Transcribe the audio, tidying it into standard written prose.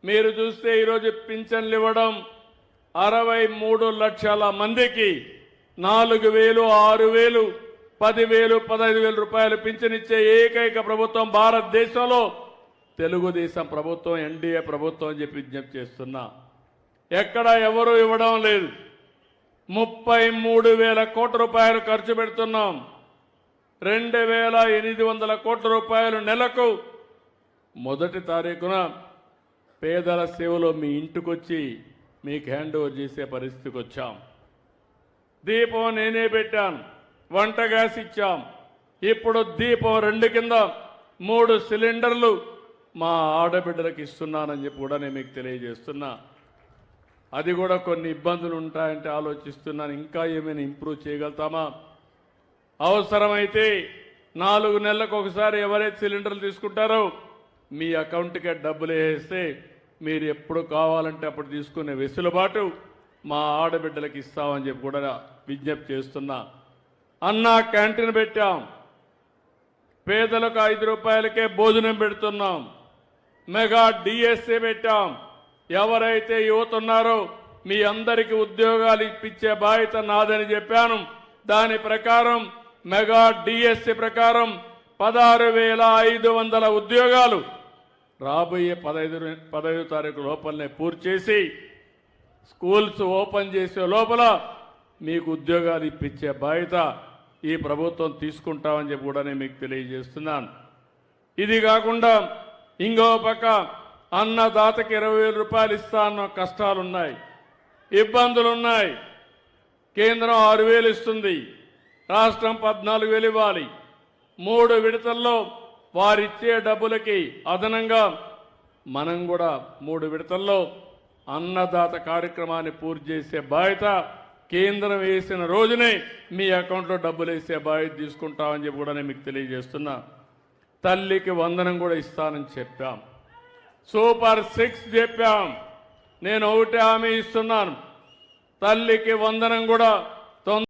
మీరు చూస్తే ఈరోజు పింఛన్లు ఇవ్వడం 63 లక్షల మందికి 4,000, 6,000, 10,000, 15,000 రూపాయలు పింఛనిచ్చే ఏకైక ప్రభుత్వం భారతదేశంలో తెలుగుదేశం ప్రభుత్వం, ఎన్డీఏ ప్రభుత్వం అని చెప్పి విజ్ఞప్తి చేస్తున్నా. ఎక్కడ ఎవరు ఇవ్వడం లేదు. 33,000 కోట్ల రూపాయలు ఖర్చు పెడుతున్నాం. 2,800 కోట్ల రూపాయలు నెలకు మొదటి తారీఖున పేదల సేవలో మీ ఇంటికొచ్చి మీకు హ్యాండ్ ఓవర్ చేసే పరిస్థితికి వచ్చాం. దీపం నేనే పెట్టాను, వంట గ్యాస్ ఇచ్చాం. ఇప్పుడు దీపం 2 కింద 3 సిలిండర్లు మా ఆడబిడ్డలకు ఇస్తున్నానని చెప్పి కూడా నేను మీకు తెలియజేస్తున్నా. అది కూడా కొన్ని ఇబ్బందులు ఉంటాయంటే ఆలోచిస్తున్నాను, ఇంకా ఏమైనా ఇంప్రూవ్ చేయగలుగుతామా. అవసరమైతే 4 నెలలకు ఒకసారి ఎవరైతే సిలిండర్లు తీసుకుంటారో మీ అకౌంట్కే డబ్బులు వేస్తే మీరు ఎప్పుడు కావాలంటే అప్పుడు తీసుకునే వెసులుబాటు మా ఆడబిడ్డలకు ఇస్తామని చెప్పి కూడా విజ్ఞప్తి చేస్తున్నా. అన్నా క్యాంటీన్ పెట్టాం, పేదలకు 5 రూపాయలకే భోజనం పెడుతున్నాం. మెగా డిఎస్ఏ పెట్టాం. ఎవరైతే యువత ఉన్నారో మీ అందరికీ ఉద్యోగాలు ఇప్పించే బాధ్యత నాదని చెప్పాను. దాని ప్రకారం మెగా డిఎస్సి ప్రకారం 16,500 ఉద్యోగాలు రాబోయే 15 తారీఖు లోపలనే పూర్తి చేసి స్కూల్స్ ఓపెన్ చేసే లోపల మీకు ఉద్యోగాలు ఇప్పించే బాధ్యత ఈ ప్రభుత్వం తీసుకుంటామని చెప్పి కూడా నేను మీకు తెలియజేస్తున్నాను. ఇది కాకుండా ఇంకో పక్క అన్నదాతకి 20,000 రూపాయలు ఇస్తా అన్న కష్టాలున్నాయి, ఇబ్బందులున్నాయి. కేంద్రం 6,000 ఇస్తుంది, రాష్ట్రం 14,000 ఇవ్వాలి. 3 విడతల్లో వారిచ్చే డబ్బులకి అదనంగా మనం కూడా 3 విడతల్లో అన్నదాత కార్యక్రమాన్ని పూర్తి చేసే బాధ్యత కేంద్రం వేసిన రోజునే మీ అకౌంట్లో డబ్బులు వేసే బాధ్యత తీసుకుంటామని చెప్పి కూడా నేను మీకు తెలియజేస్తున్నా. తల్లికి వందనం కూడా ఇస్తానని చెప్పాం. సూపర్ 6 చెప్పాం. నేను ఒకటే హామీ ఇస్తున్నాను, తల్లికి వందనం కూడా